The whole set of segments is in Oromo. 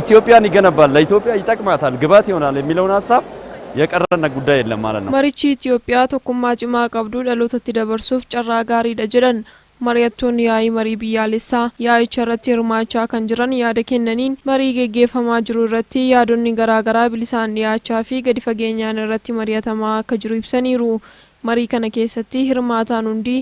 ኢትዮጵያን ይገነባል ለኢትዮጵያ ይጠቅማታል ግባት ይሆናል የሚለውን ሐሳብ የቀረነ ጉዳይ የለም ማለት ነው። መሪቺ ኢትዮጵያ ቶኩማ ጭማ ቀብዱ ለሎተቲ ደበርሱፍ ጨራ ጋሪዳ ጀደን mari'attoonni yaa'ii marii biyyaalessaa yaa'icha irratti hirmaachaa kan jiran yaada kennaniin marii geggeeffamaa jiru irratti yaadonni garaagaraa bilisaan dhiyaachaa fi gadi fageenyaan irratti mari'atamaa akka jiru ibsaniiru. Marii kana keessatti hirmaataan hundi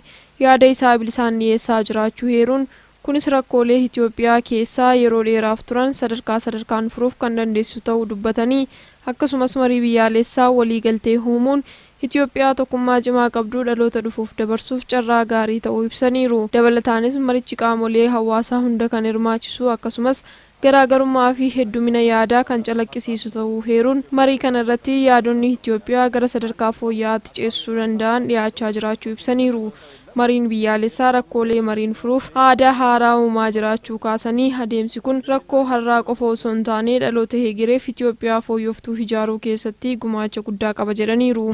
yaada isaa bilisaan dhiyeessaa jiraachuu heeruun kunis rakkoolee Itoophiyaa keessaa yeroo dheeraaf turan sadarkaan furuuf kan dandeessu ta'uu dubbatanii akkasumas marii biyyaalessaa waliigaltee uumuun Itoophiyaa tokkummaa cimaa qabdu dhaloota dhufuuf dabarsuuf carraa gaarii ta'uu ibsaniiru. Dabalataanis marichi qaamolee hawaasaa hunda kan hirmaachisu akkasumas garaagarummaa fi heddumina yaadaa kan calaqqisiisu ta'uu heeruun marii kana irratti yaadonni Itoophiyaa gara sadarkaa fooyya'aatti ceessuu danda'an dhiyaachaa jiraachuu ibsaniiru. Mariin biyyaalessaa rakkoolee mariin furuuf aadaa haaraa uumaa jiraachuu kaasanii adeemsi kun rakkoo har'aa qofa osoo hin taane dhaloota heegireef Itoophiyaa fooyyoftuu ijaaruu keessatti gumaacha guddaa qaba jedhaniiru.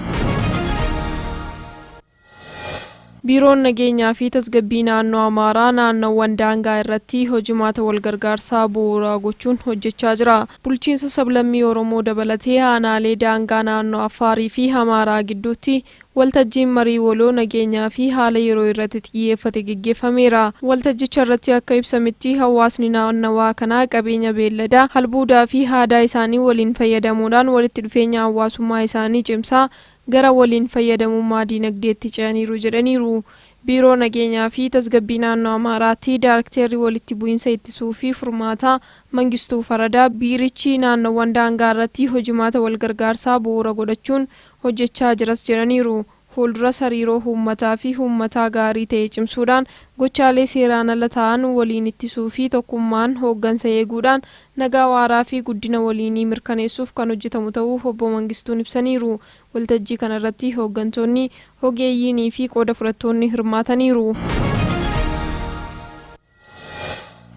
Biiroon nageenyaa fi tasgabbii naannoo Amaaraa naannoowwan daangaa irratti hojimaata walgargaarsaa bu'uuraa gochuun hojjechaa jira. Bulchiinsa sablammii Oromoo dabalatee aanaalee daangaa naannoo Affaarii fi Amaaraa gidduutti waltajjiin marii waloo nageenyaa fi haala yeroo irratti xiyyeeffate gaggeeffameera. Waltajjicha irratti akka ibsametti hawaasni naannawaa kanaa qabeenya beelladaa, albuudaa fi aadaa isaanii waliin fayyadamuudhaan walitti dhufeenya hawaasummaa isaanii cimsaa gara waliin fayyadamummaa diinagdeetti ce'aniiru jedhaniiru. Biiroo nageenyaa fi tasgabbii naannoo Amaaraatti Daayirektarri walitti bu'iinsa ittisuu fi furmaataa Mangistuu Faradaa biirichi naannoowwan daangaa irratti hojimaata walgargaarsaa bu'uura godhachuun hojjechaa jiras jedhaniiru. Fuuldura hariiroo uummataa fi uummataa gaarii ta'e cimsuudhaan gochaalee seeraan ala ta'an waliin ittisuu fi tokkummaan hooggansa eeguudhaan nagaa waaraa fi guddina waliinii mirkaneessuuf kan hojjetamu ta'uu obbo Mangistuun ibsaniiru. Waltajjii kana irratti hooggantoonni, ogeeyyiinii fi qooda fudhattoonni hirmaataniiru.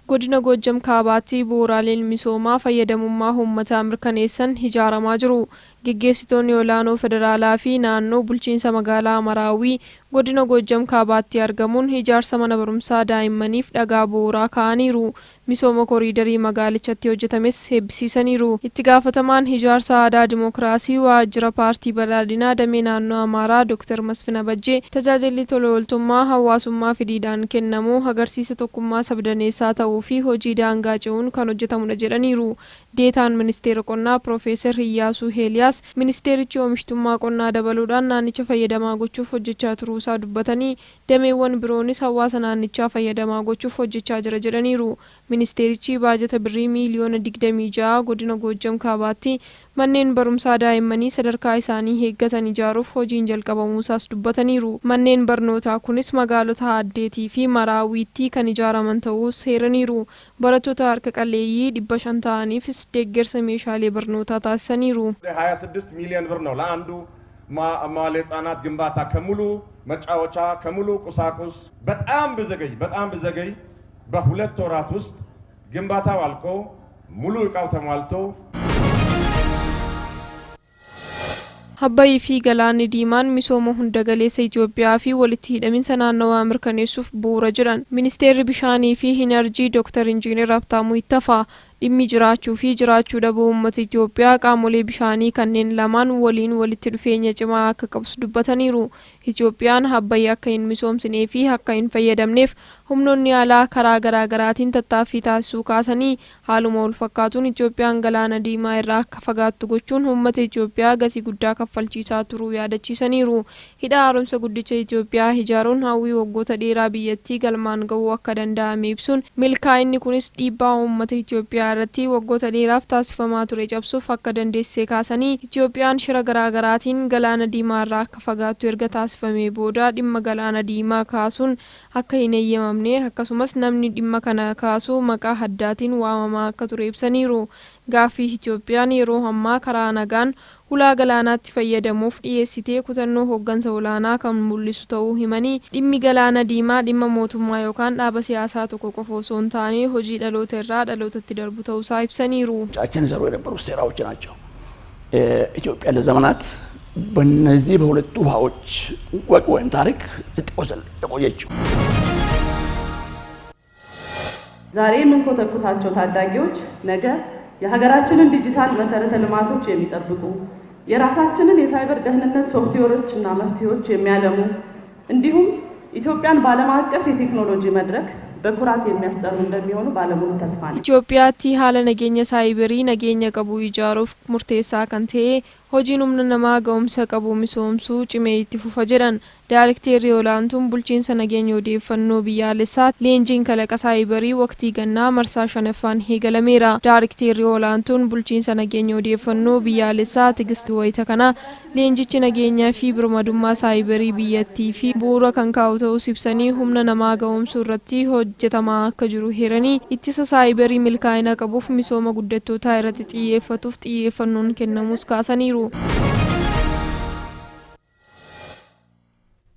Godina Goojjam Kaabaatti bu'uuraaleen misoomaa fayyadamummaa uummataa mirkaneessan ijaaramaa jiru. Gaggeessitoonni olaanoo federaalaa fi naannoo bulchiinsa magaalaa Maraawii godina Goojjam Kaabaatti argamuun ijaarsa mana barumsaa daa'immaniif dhagaa bu'uuraa kaa'aniiru. Misooma koriidarii magaalichatti hojjetames eebbisiisaniiru. Itti gaafatamaan ijaarsa aadaa dimokiraasii waajjira paartii badhaadhinaa damee naannoo Amaaraa Dr. Masfina Bajjee tajaajilli tola ooltummaa hawaasummaa fidiidhaan kennamu agarsiisa tokkummaa sabdaneessaa ta'uu fi hojii daangaa ce'uun kan hojjetamudha jedhaniiru. Deetaan ministeera qonnaa Profeesar Iyyaasuu Heeliyaas ministeerichi oomishtummaa qonnaa dabaluudhaan naannicha fayyadamaa gochuuf hojjechaa turuu isaa dubbatanii dameewwan biroonis hawaasa naannichaa fayyadamaa gochuuf hojjechaa jira jedhaniiru. Ministeerichi baajata birrii miiliyoona 26 godina Goojjam Kaabaatti manneen barumsaa daa'immanii sadarkaa isaanii eeggatan ijaaruuf hojiin jalqabamuusaas dubbataniiru. Manneen barnootaa kunis magaalota Addeetii fi Maraawiitti kan ijaaraman ta'uus heeraniiru. Barattoota harka qalleeyyii 500 ta'aniifis deeggarsa meeshaalee barnootaa taasisaniiru. 26 ሚሊዮን ብር ነው ለአንዱ መዋዕለ ሕጻናት ግንባታ ከሙሉ መጫወቻ ከሙሉ ቁሳቁስ በጣም ብዘገይ በሁለት ወራት ውስጥ ግንባታው አልቆ ሙሉ ዕቃው ተሟልቶ Abbayii fi Galaanni Diimaan misooma hunda galeessa Itoophiyaa fi walitti hidhaminsa naannawaa mirkaneessuuf bu'uura jiran. Ministeerri bishaanii fi Inerjii Dr. Injiinar Habtaamuu Ittafaa dhimmi jiraachuu fi jiraachuu dhabuu uummata Itoophiyaa qaamolee bishaanii kanneen lamaan waliin walitti dhufeenya cimaa akka qabus dubbataniiru. Itoophiyaan Abbayii akka hin misoomsinee fi akka hin fayyadamneef humnoonni alaa karaa garaagaraatiin tattaaffii taasisuu kaasanii haaluma wal fakkaatuun Itoophiyaan Galaana Diimaa irraa akka fagaattu gochuun uummata Itoophiyaa gatii guddaa kaffalchiisaa turuu yaadachiisaniiru. Hidha haaromsa guddicha Itoophiyaa ijaaruun hawwii waggoota dheeraa biyyattii galmaan ga'uu akka danda'ame ibsuun milkaa'inni kunis dhiibbaa uummata Itoophiyaa irratti waggoota dheeraaf taasifamaa ture cabsuuf akka dandeessee kaasanii Itoophiyaan shira garaagaraatiin Galaana Diimaa irraa akka fagaattu erga taasifamee booda dhimma Galaana Diimaa kaasuun akka hin eeyyamamne akkasumas namni dhimma kana kaasuu maqaa addaatiin waamamaa akka ture ibsaniiru. Gaaffii Itoophiyaan yeroo ammaa karaa nagaan ulaa galaanaatti fayyadamuuf dhiyeessitee kutannoo hooggansa olaanaa kan mul'isu ta'uu himanii dhimmi Galaana Diimaa dhimma mootummaa yookaan dhaaba siyaasaa tokko qofa osoo hin taane hojii dhaloota irraa dhalootatti darbu ta'uusaa ibsaniiru. ጫችን ዘሮ የነበሩ ሴራዎች ናቸው። ኢትዮጵያ ለዘመናት በእነዚህ በሁለቱ ውሃዎች ወይም ታሪክ ስትቆስል የቆየችው ዛሬ የምንኮተኩታቸው ታዳጊዎች ነገ የሀገራችንን ዲጂታል መሰረተ ልማቶች የሚጠብቁ የራሳችንን የሳይበር ደህንነት ሶፍትዌሮችና መፍትሄዎች የሚያለሙ እንዲሁም ኢትዮጵያን በዓለም አቀፍ የቴክኖሎጂ መድረክ በኩራት የሚያስጠሩ እንደሚሆኑ ባለሙሉ ተስፋ ነኝ። ኢትዮጵያatti haala nageenya saayibarii nageenya qabu ijaaruuf murteessaa kan ta'e hojiin humna namaa ga'umsa qabu misoomsuu cimee itti fufa jedhan Daarekteerri olaantuun bulchiinsa nageenya odeeffannoo biyyaalessaatti leenjiin kalaqa saayibarii waqtii gannaa marsaa 5ffaan eegalameera. Daarekteerri olaantuun bulchiinsa nageenya odeeffannoo biyyaalessaa Tigist Wayita kana leenjichi nageenyaa fi birmadummaa saayibarii biyyattii fi bu'uura kan kaa'u ta'uu ibsanii humna namaa ga'umsuu irratti hojjetamaa akka jiru heeranii ittisa saayibarii milkaa'ina qabuuf misooma guddattootaa irratti xiyyeeffatuuf xiyyeeffannoon kennamuus kaasaniiru.